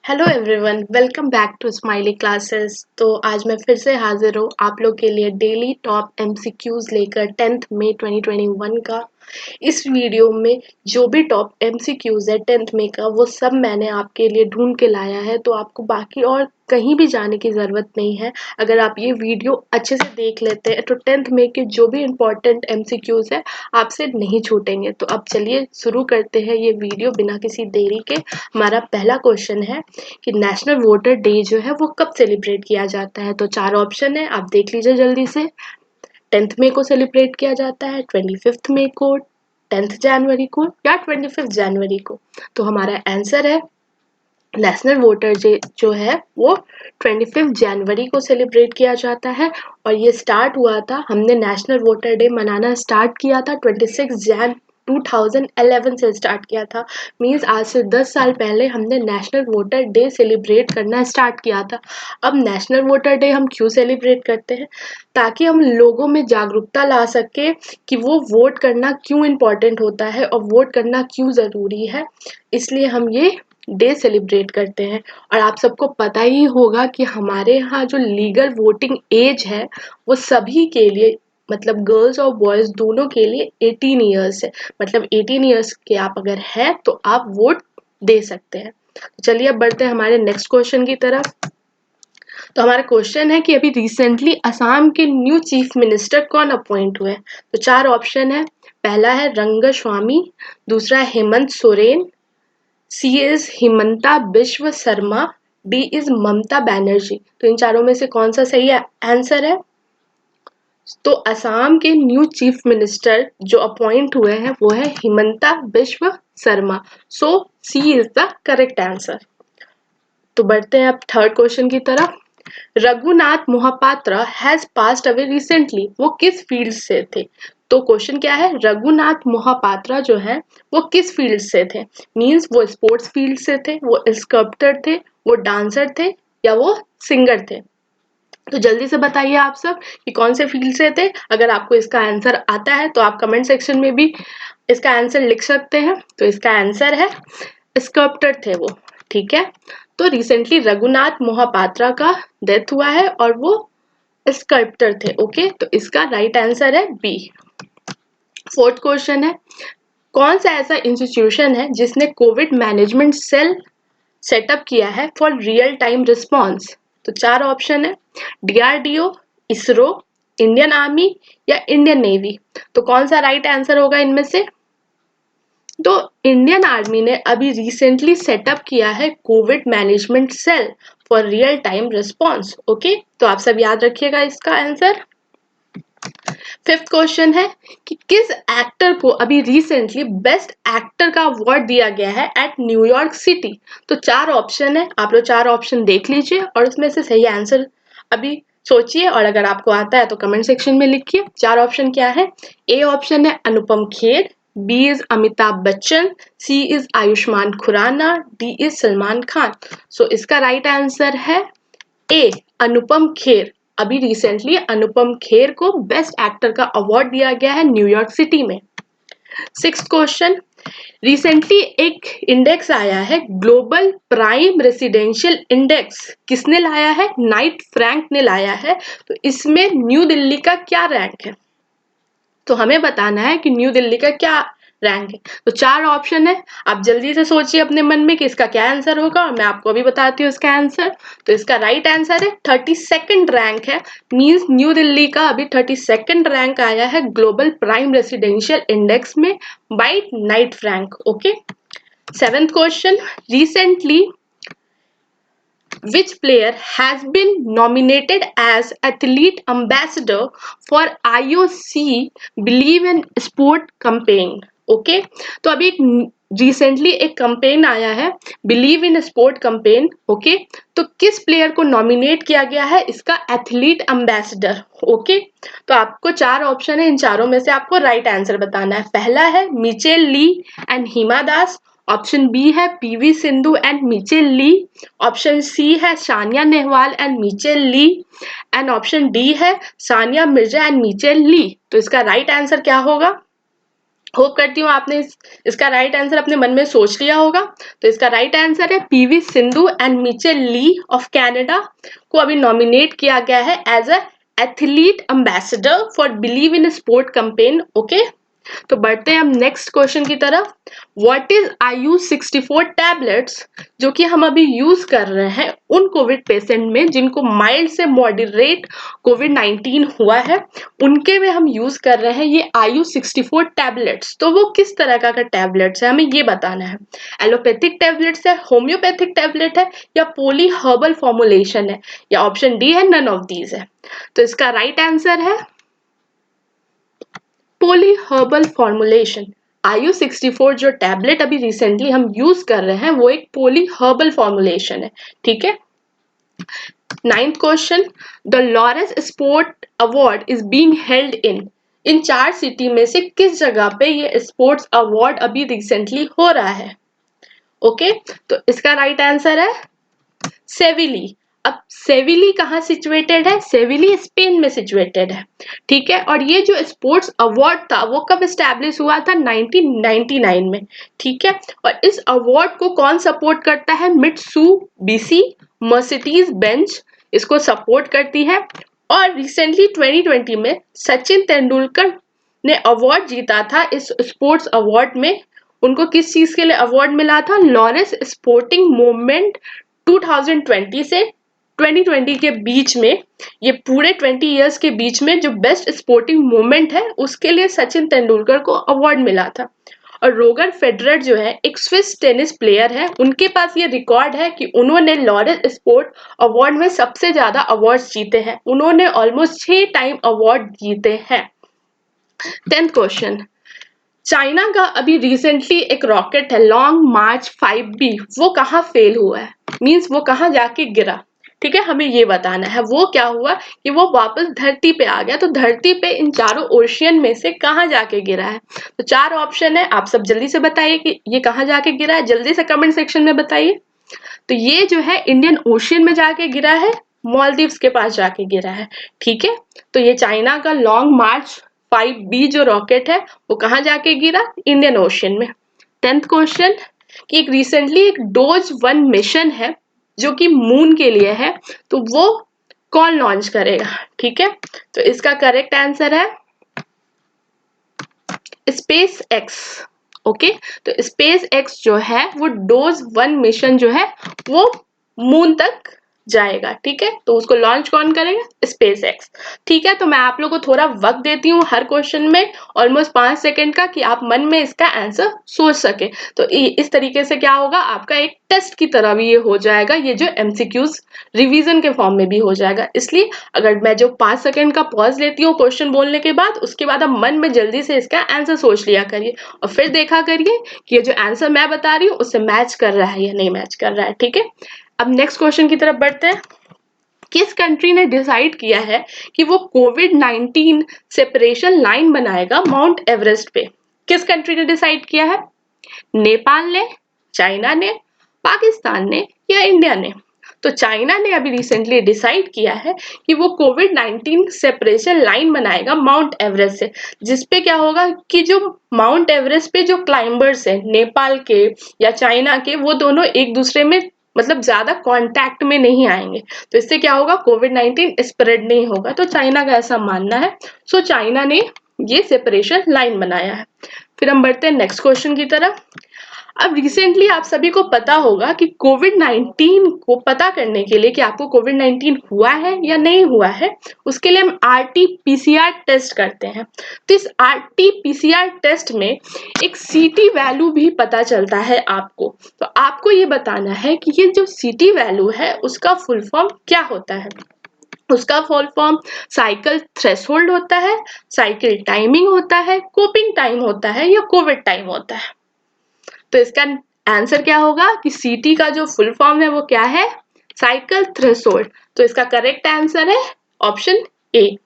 Hello everyone, welcome back to Smiley Classes. तो आज मैं फिर से हाजिर हूँ आप लोग के लिए डेली टॉप एमसीक्यूज लेकर 10th मई 2021 का। इस वीडियो में जो भी टॉप एमसीक्यूज है 10th मई का वो सब मैंने आपके लिए ढूंढ के लाया है, तो आपको बाकी और कहीं भी जाने की ज़रूरत नहीं है। अगर आप ये वीडियो अच्छे से देख लेते हैं तो 10th मई के जो भी इम्पोर्टेंट एमसीक्यूज है आपसे नहीं छूटेंगे। तो अब चलिए शुरू करते हैं ये वीडियो बिना किसी देरी के। हमारा पहला क्वेश्चन है कि नेशनल वोटर डे जो है वो कब सेलिब्रेट किया जाता है। तो चार ऑप्शन है, आप देख लीजिए जल्दी से। 10th मई को सेलिब्रेट किया जाता है, 25th मई को, 10th जनवरी को या 25th जनवरी को। तो हमारा आंसर है नेशनल वोटर डे जो है वो 25 जनवरी को सेलिब्रेट किया जाता है। और ये स्टार्ट हुआ था, हमने नेशनल वोटर डे मनाना स्टार्ट किया था 26 जैन 2011 से स्टार्ट किया था। मीन्स आज से 10 साल पहले हमने नेशनल वोटर डे सेलिब्रेट करना स्टार्ट किया था। अब नेशनल वोटर डे हम क्यों सेलिब्रेट करते हैं? ताकि हम लोगों में जागरूकता ला सके कि वो वोट करना क्यों इम्पोर्टेंट होता है और वोट करना क्यों ज़रूरी है। इसलिए हम ये डे सेलिब्रेट करते हैं। और आप सबको पता ही होगा कि हमारे यहाँ जो लीगल वोटिंग एज है वो सभी के लिए, मतलब गर्ल्स और बॉयज दोनों के लिए 18 ईयर्स है। मतलब 18 ईयर्स के आप अगर हैं तो आप वोट दे सकते हैं। तो चलिए अब बढ़ते हैं हमारे नेक्स्ट क्वेश्चन की तरफ। तो हमारा क्वेश्चन है कि अभी रिसेंटली असम के न्यू चीफ मिनिस्टर कौन अपॉइंट हुए। तो चार ऑप्शन है। पहला है रंगस्वामी, दूसरा है Hemant Soren, C is Himanta Biswa Sarma, D is Mamata Banerjee. तो इन चारों में से कौन सा सही आंसर है? तो असम के न्यू चीफ मिनिस्टर जो अपॉइंट हुए हैं वो है हिमंता बिश्व शर्मा। सो सी इज द करेक्ट आंसर। तो बढ़ते हैं अब थर्ड क्वेश्चन की तरफ। Raghunath Mohapatra has passed away recently, वो किस फील्ड से थे? तो क्वेश्चन क्या है, रघुनाथ मोहपात्रा जो है वो किस फील्ड से थे? मींस वो स्पोर्ट्स फील्ड से थे, वो स्कल्पटर थे, वो डांसर थे या वो सिंगर थे? तो जल्दी से बताइए आप सब कि कौन से फील्ड से थे। अगर आपको इसका आंसर आता है तो आप कमेंट सेक्शन में भी इसका आंसर लिख सकते हैं। तो इसका आंसर है स्कल्पटर थे वो। ठीक है, तो रिसेंटली रघुनाथ मोहपात्रा का डेथ हुआ है और वो स्कल्पटर थे। ओके, तो इसका राइट आंसर है बी। फोर्थ क्वेश्चन है, कौन सा ऐसा इंस्टीट्यूशन है जिसने कोविड मैनेजमेंट सेल सेटअप किया है फॉर रियल टाइम रिस्पॉन्स? तो चार ऑप्शन है, डीआरडीओ, इसरो, इंडियन आर्मी या इंडियन नेवी। तो कौन सा राइट आंसर होगा इनमें से? तो इंडियन आर्मी ने अभी रिसेंटली सेटअप किया है COVID management cell for real time response. Okay, तो आप सब याद रखिएगा इसका आंसर। फिफ्थ क्वेश्चन है कि किस एक्टर को अभी रिसेंटली बेस्ट एक्टर का अवार्ड दिया गया है एट न्यूयॉर्क सिटी? तो चार ऑप्शन है, आप लोग चार ऑप्शन देख लीजिए और उसमें से सही आंसर अभी सोचिए, और अगर आपको आता है तो कमेंट सेक्शन में लिखिए। चार ऑप्शन क्या है? ए ऑप्शन है Anupam Kher, B is Amitabh Bachchan, C is Ayushmann Khurrana, D is Salman Khan. So इसका राइट आंसर है ए अनुपम खेर। अभी रिसेंटली अनुपम खेर को बेस्ट एक्टर का अवार्ड दिया गया है न्यूयॉर्क सिटी में। सिक्स्थ क्वेश्चन, रिसेंटली एक इंडेक्स आया है ग्लोबल प्राइम रेसिडेंशियल इंडेक्स, किसने लाया है? नाइट फ्रैंक ने लाया है। तो इसमें न्यू दिल्ली का क्या रैंक है? तो हमें बताना है कि न्यू दिल्ली का क्या रैंक है। तो चार ऑप्शन है, आप जल्दी से सोचिए अपने मन में कि इसका क्या आंसर होगा और मैं आपको अभी बताती हूँ इसका आंसर। तो इसका राइट आंसर है 32nd रैंक है। मींस न्यू दिल्ली का अभी 32nd रैंक आया है ग्लोबल प्राइम रेसिडेंशियल इंडेक्स में by Knight Frank. Okay, seventh question, recently which player has been nominated as athlete ambassador for IOC Believe in Sport campaign? Okay, तो अभी recently एक campaign आया है believe in sport campaign. Okay, तो किस player को nominate किया गया है इसका एथलीट एम्बेसडर? ओके, तो आपको चार ऑप्शन है, इन चारों में से आपको राइट आंसर बताना है। पहला है Michelle Lee and Hima Das, option B है PV Sindhu and Michelle Lee, option C है Saina Nehwal and Michelle Lee, and option D है Sania Mirza and Michelle Lee. तो इसका राइट आंसर क्या होगा? होप करती हूँ आपने इसका राइट आंसर अपने मन में सोच लिया होगा। तो इसका राइट आंसर है PV Sindhu and Michelle Li of Canada को अभी नॉमिनेट किया गया है as a athlete ambassador for Believe in Sport campaign. Okay, तो बढ़ते हैं हम नेक्स्ट क्वेश्चन की तरफ। व्हाट इज IU-64 टैबलेट्स जो कि हम अभी यूज कर रहे हैं उन कोविड पेशेंट में जिनको माइल्ड से मॉडरेट कोविड-19 हुआ है, उनके में हम यूज कर रहे हैं ये IU-64 टैबलेट्स। तो वो किस तरह का टैबलेट्स है हमें ये बताना है। एलोपैथिक टैबलेट्स है, होम्योपैथिक टैबलेट है, या पोली हर्बल फॉर्मुलेशन है, या ऑप्शन डी है नन ऑफ दीज है। तो इसका राइट आंसर है पोली हर्बल फॉर्मुलेशन। IU-64 जो टैबलेट अभी रिसेंटली हम यूज कर रहे हैं वो एक पोली हर्बल फॉर्मुलेशन है। ठीक है, 9th question, the Lawrence sport award is being held in 4 city में से किस जगह पे ये स्पोर्ट्स अवार्ड अभी रिसेंटली हो रहा है। ओके, तो इसका राइट आंसर है सेविली। अब सेविली कहाँ सिचुएटेड है? सेविली स्पेन में सिचुएटेड है। ठीक है, और ये जो स्पोर्ट्स अवार्ड था वो कब स्टैब्लिश हुआ था? 1999 में। ठीक है, और इस अवार्ड को कौन सपोर्ट करता है? मित्सुबिशी मर्सिडीज बेंज इसको सपोर्ट करती है। और रिसेंटली 2020 में सचिन तेंदुलकर ने अवार्ड जीता था इस स्पोर्ट्स अवार्ड में। उनको किस चीज के लिए अवार्ड मिला था? लॉरेंस स्पोर्टिंग मूवमेंट 2020 से 2020 के बीच में, ये पूरे 20 इयर्स के बीच में जो बेस्ट स्पोर्टिंग मूवमेंट है उसके लिए सचिन तेंदुलकर को अवार्ड मिला था। और रोगर फेडरर जो है एक स्विस टेनिस प्लेयर है, उनके पास ये रिकॉर्ड है कि उन्होंने लॉरेंस स्पोर्ट अवार्ड में सबसे ज्यादा अवार्ड्स जीते हैं। उन्होंने ऑलमोस्ट 6 टाइम अवार्ड जीते हैं। 10th क्वेश्चन, चाइना का अभी रिसेंटली एक रॉकेट है लॉन्ग मार्च 5B, वो कहाँ फेल हुआ है? मींस वो कहाँ जाके गिरा। ठीक है, हमें ये बताना है वो क्या हुआ कि वो वापस धरती पे आ गया। तो धरती पे इन चारों ओशियन में से कहाँ जाके गिरा है? तो 4 ऑप्शन है, आप सब जल्दी से बताइए कि ये कहाँ जाके गिरा है, जल्दी से कमेंट सेक्शन में बताइए। तो ये जो है इंडियन ओशियन में जाके गिरा है, मालदीव्स के पास जाके गिरा है। ठीक है, तो ये चाइना का लॉन्ग मार्च 5B जो रॉकेट है वो कहाँ जाके गिरा? इंडियन ओशियन में। 10th क्वेश्चन, कि एक रिसेंटली एक डोज-1 मिशन है जो कि मून के लिए है, तो वो कौन लॉन्च करेगा? ठीक है, तो इसका करेक्ट आंसर है स्पेस एक्स। ओके, तो स्पेस एक्स जो है वो डोज-1 मिशन जो है वो मून तक जाएगा। ठीक है, तो उसको लॉन्च कौन करेगा? Space x. ठीक है, तो मैं आप लोगों को थोड़ा वक्त देती हूँ हर क्वेश्चन में, ऑलमोस्ट 5 सेकेंड का, कि आप मन में इसका आंसर सोच सके। तो इस तरीके से क्या होगा, आपका एक टेस्ट की तरह भी ये हो जाएगा, ये जो MCQs रिवीजन के फॉर्म में भी हो जाएगा। इसलिए अगर मैं जो 5 सेकेंड का पॉज लेती हूँ क्वेश्चन बोलने के बाद, उसके बाद आप मन में जल्दी से इसका आंसर सोच लिया करिए और फिर देखा करिए कि ये जो आंसर मैं बता रही हूँ उससे मैच कर रहा है या नहीं मैच कर रहा है। ठीक है, अब नेक्स्ट क्वेश्चन की तरफ बढ़ते हैं। किस कंट्री ने डिसाइड किया है कि वो कोविड-19 सेपरेशन लाइन बनाएगा माउंट एवरेस्ट पे? किस कंट्री ने डिसाइड किया है? नेपाल ने, चाइना ने, पाकिस्तान ने, या इंडिया ने? तो चाइना ने अभी रिसेंटली डिसाइड किया है कि वो कोविड-19 सेपरेशन लाइन बनाएगा माउंट एवरेस्ट से, जिसपे क्या होगा कि जो माउंट एवरेस्ट पे जो क्लाइंबर्स हैं नेपाल के या चाइना के, वो दोनों एक दूसरे में मतलब ज्यादा कांटेक्ट में नहीं आएंगे। तो इससे क्या होगा, कोविड-19 स्प्रेड नहीं होगा। तो चाइना का ऐसा मानना है। सो चाइना ने ये सेपरेशन लाइन बनाया है। फिर हम बढ़ते हैं नेक्स्ट क्वेश्चन की तरफ। अब रिसेंटली आप सभी को पता होगा कि कोविड-19 को पता करने के लिए कि आपको कोविड-19 हुआ है या नहीं हुआ है, उसके लिए हम RT-PCR टेस्ट करते हैं। तो इस RT-PCR टेस्ट में एक CT वैल्यू भी पता चलता है आपको। तो आपको ये बताना है कि ये जो CT वैल्यू है उसका फुल फॉर्म क्या होता है। उसका फुल फॉर्म साइकिल थ्रेशोल्ड होता है, साइकिल टाइमिंग होता है, कोपिंग टाइम होता है, या कोविड टाइम होता है। तो इसका आंसर क्या होगा कि CT का जो फुल फॉर्म है वो क्या है? Cycle threshold. तो इसका करेक्ट आंसर है ऑप्शन ए।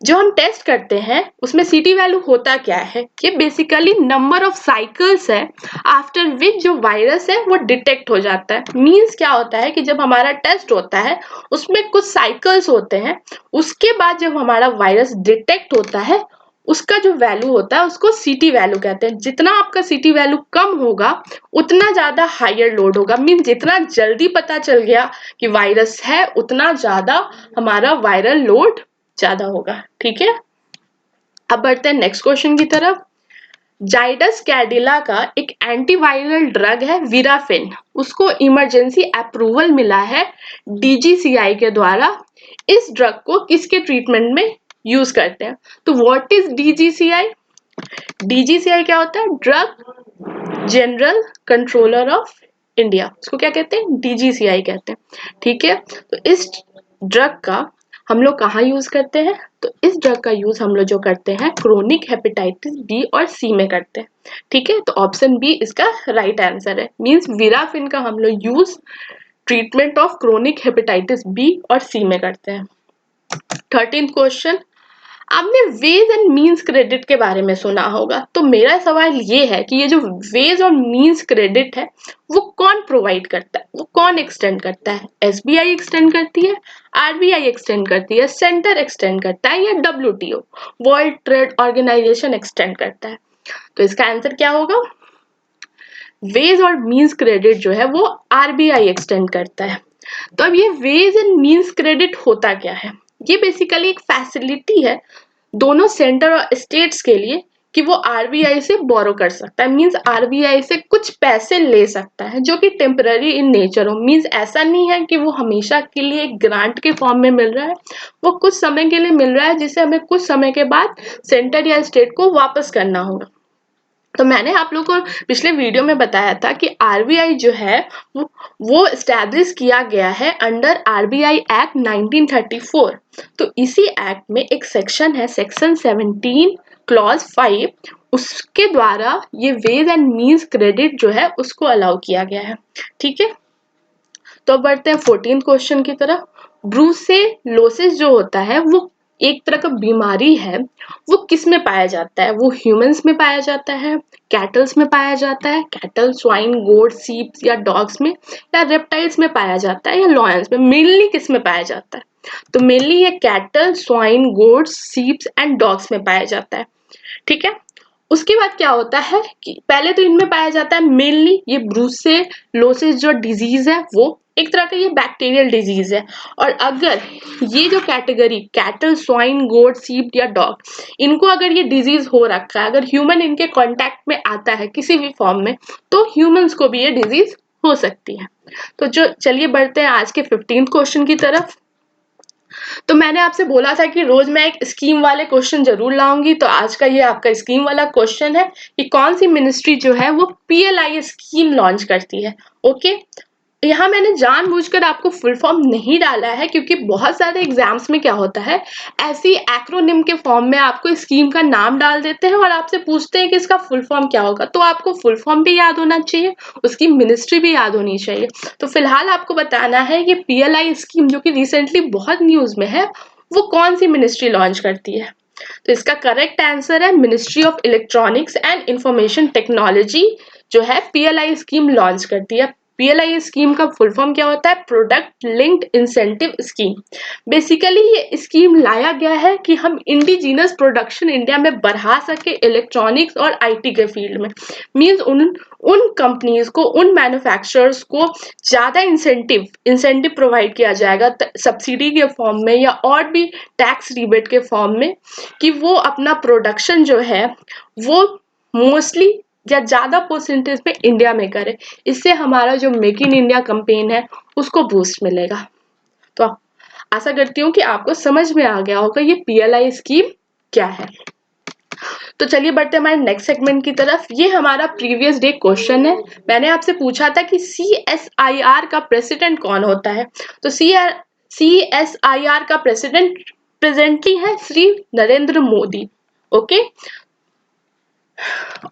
जो हम टेस्ट करते हैं उसमें CT वैल्यू होता क्या है? ये बेसिकली नंबर ऑफ साइकिल्स है आफ्टर विच जो वायरस है वो डिटेक्ट हो जाता है। मींस क्या होता है कि जब हमारा टेस्ट होता है उसमें कुछ साइकिल्स होते हैं, उसके बाद जब हमारा वायरस डिटेक्ट होता है उसका जो वैल्यू होता है उसको सीटी वैल्यू कहते हैं। जितना आपका सीटी वैल्यू कम होगा उतना ज्यादा हायर लोड होगा, मीन जितना जल्दी पता चल गया कि वायरस है उतना ज्यादा हमारा वायरल लोड ज्यादा होगा। ठीक है, अब बढ़ते हैं नेक्स्ट क्वेश्चन की तरफ। जाइडस कैडिला का एक एंटीवायरल ड्रग है विराफिन, उसको इमरजेंसी अप्रूवल मिला है डीजीसीआई के द्वारा। इस ड्रग को किसके ट्रीटमेंट में यूज करते हैं? तो व्हाट इज डीजीसीआई? डीजीसीआई क्या होता है? Drug general controller of India, उसको क्या कहते हैं? डीजीसीआई कहते हैं। ठीक है, तो इस ड्रग का हम लोग कहाँ यूज करते हैं? तो इस ड्रग का यूज हम लोग जो करते हैं क्रोनिक हेपेटाइटिस बी और सी में करते हैं। ठीक है, तो ऑप्शन बी इसका राइट आंसर है, मींस विराफिन का हम लोग use treatment of chronic hepatitis B और सी में करते हैं। 13th क्वेश्चन, आपने वेज एंड मींस क्रेडिट के बारे में सुना होगा। तो मेरा सवाल ये है कि ये जो वेज और मींस क्रेडिट है वो कौन प्रोवाइड करता है, वो कौन एक्सटेंड करता है? एसबीआई एक्सटेंड करती है, आरबीआई एक्सटेंड करती है, सेंटर एक्सटेंड करता है, या WTO World Trade Organisation extend करता है? तो इसका आंसर क्या होगा? वेज और मींस क्रेडिट जो है वो आरबीआई एक्सटेंड करता है। तो अब ये वेज एंड मींस क्रेडिट होता क्या है? ये बेसिकली एक फैसिलिटी है दोनों सेंटर और स्टेट्स के लिए कि वो आरबीआई से बोरो कर सकता है, मींस आरबीआई से कुछ पैसे ले सकता है जो कि टेम्पररी इन नेचर हो। मींस ऐसा नहीं है कि वो हमेशा के लिए एक ग्रांट के फॉर्म में मिल रहा है, वो कुछ समय के लिए मिल रहा है जिसे हमें कुछ समय के बाद सेंटर या स्टेट को वापस करना होगा। तो मैंने आप लोगों को पिछले वीडियो में बताया था कि आरबीआई जो है वो एस्टैब्लिश किया गया है अंडर आरबीआई एक्ट 1934। तो इसी एक्ट में एक सेक्शन है, सेक्शन 17 क्लॉज 5, उसके द्वारा ये वेज एंड मींस क्रेडिट जो है उसको अलाउ किया गया है। ठीक है, तो अब बढ़ते हैं 14th क्वेश्चन की तरफ। ब्रूसेलोसिस जो होता है वो एक तरह का बीमारी है, वो किस में पाया जाता है? वो ह्यूमंस में पाया जाता है, कैटल्स में पाया जाता है, कैटल, स्वाइन, गोट, सीप्स या डॉग्स में, या रेप्टाइल्स में पाया जाता है, या लॉयंस में? मेनली किस में पाया जाता है? तो मेनली ये cattle, swine, goats, sheeps and dogs में पाया जाता है। ठीक है, उसके बाद क्या होता है कि पहले तो इनमें पाया जाता है मेनली ये ब्रूसेलोसिस जो डिजीज है वो एक तरह का ये बैक्टीरियल डिजीज है। और अगर ये जो कैटेगरी कैटल, स्वाइन, गोट, सीप या डॉग, इनको अगर ये डिजीज हो रखा है, अगर ह्यूमन इनके कांटेक्ट में आता है किसी भी फॉर्म में, तो ह्यूमंस को भी ये डिजीज हो सकती है। तो जो चलिए बढ़ते हैं आज के 15th क्वेश्चन की तरफ। तो मैंने आपसे बोला था कि रोज मैं एक स्कीम वाले क्वेश्चन जरूर लाऊंगी, तो आज का ये आपका स्कीम वाला क्वेश्चन है कि कौन सी मिनिस्ट्री जो है वो पीएलआई स्कीम लॉन्च करती है। ओके, यहाँ मैंने जानबूझकर आपको फुल फॉर्म नहीं डाला है क्योंकि बहुत सारे एग्जाम्स में क्या होता है, ऐसी एक्रोनिम के फॉर्म में आपको स्कीम का नाम डाल देते हैं और आपसे पूछते हैं कि इसका फुल फॉर्म क्या होगा। तो आपको फुल फॉर्म भी याद होना चाहिए, उसकी मिनिस्ट्री भी याद होनी चाहिए। तो फिलहाल आपको बताना है कि पीएलआई स्कीम जो कि रिसेंटली बहुत न्यूज में है वो कौन सी मिनिस्ट्री लॉन्च करती है। तो इसका करेक्ट आंसर है ministry of electronics and information technology जो है पीएलआई स्कीम लॉन्च करती है। पीएलआई स्कीम का फुल फॉर्म क्या होता है? Product linked incentive scheme. Basically ये स्कीम लाया गया है कि हम इंडिजिनस प्रोडक्शन इंडिया में बढ़ा सके इलेक्ट्रॉनिक्स और आईटी के फील्ड में। मींस उन कंपनीज को, उन मैन्युफैक्चरर्स को ज्यादा इंसेंटिव प्रोवाइड किया जाएगा सब्सिडी के फॉर्म में या और भी टैक्स रिबेट के फॉर्म में, कि वो अपना प्रोडक्शन जो है वो मोस्टली या ज्यादा परसेंटेज पे इंडिया में करे। इससे हमारा जो मेक इन इंडिया कैंपेन है उसको बूस्ट मिलेगा। तो आशा करती हूँ कि आपको समझ में आ गया होगा ये पीएलआई स्कीम क्या है। तो चलिए बढ़ते हैं हमारे नेक्स्ट सेगमेंट की तरफ। ये हमारा प्रीवियस डे क्वेश्चन है। मैंने आपसे पूछा था कि CSIR का प्रेसिडेंट कौन होता है। तो CSIR का प्रेसिडेंट प्रेजेंटली है श्री नरेंद्र मोदी। ओके,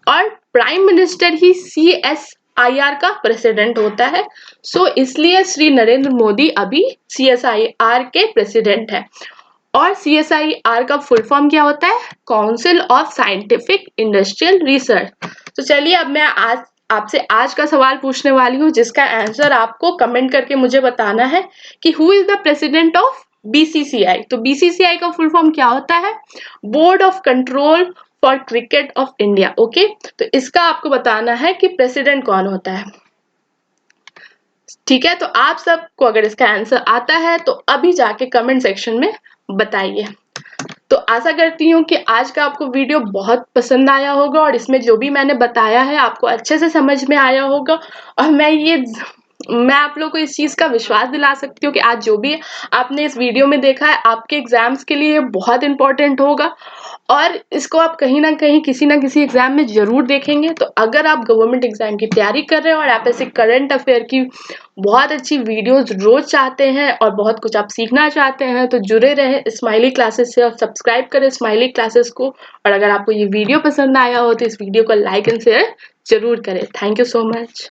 और प्राइम मिनिस्टर ही CSIR का प्रेसिडेंट होता है। सो इसलिए श्री नरेंद्र मोदी अभी CSIR के प्रेसिडेंट है। और CSIR का फुल फॉर्म क्या होता है? Council of scientific industrial research. तो चलिए अब मैं आज आपसे आज का सवाल पूछने वाली हूँ जिसका आंसर आपको कमेंट करके मुझे बताना है कि who is the president of BCCI. तो बीसीसीआई का फुल फॉर्म क्या होता है? Board of control for cricket of India. Okay, तो इसका आपको बताना है कि प्रेसिडेंट कौन होता है। ठीक है, तो आप सबको अगर इसका आंसर आता है तो अभी जाके कमेंट सेक्शन में बताइए। तो आशा करती हूँ कि आज का आपको वीडियो बहुत पसंद आया होगा और इसमें जो भी मैंने बताया है आपको अच्छे से समझ में आया होगा। और मैं आप लोगों को इस चीज़ का विश्वास दिला सकती हूँ कि आज जो भी आपने इस वीडियो में देखा है आपके एग्जाम्स के लिए बहुत इंपॉर्टेंट होगा और इसको आप कहीं ना कहीं किसी ना किसी एग्जाम में जरूर देखेंगे। तो अगर आप गवर्नमेंट एग्जाम की तैयारी कर रहे हो और आप ऐसे करंट अफेयर की बहुत अच्छी वीडियोस रोज चाहते हैं और बहुत कुछ आप सीखना चाहते हैं तो जुड़े रहे स्माइली क्लासेस से और सब्सक्राइब करें स्माइली क्लासेस को। और अगर आपको ये वीडियो पसंद आया हो तो इस वीडियो को लाइक एंड शेयर जरूर करें। Thank you so much.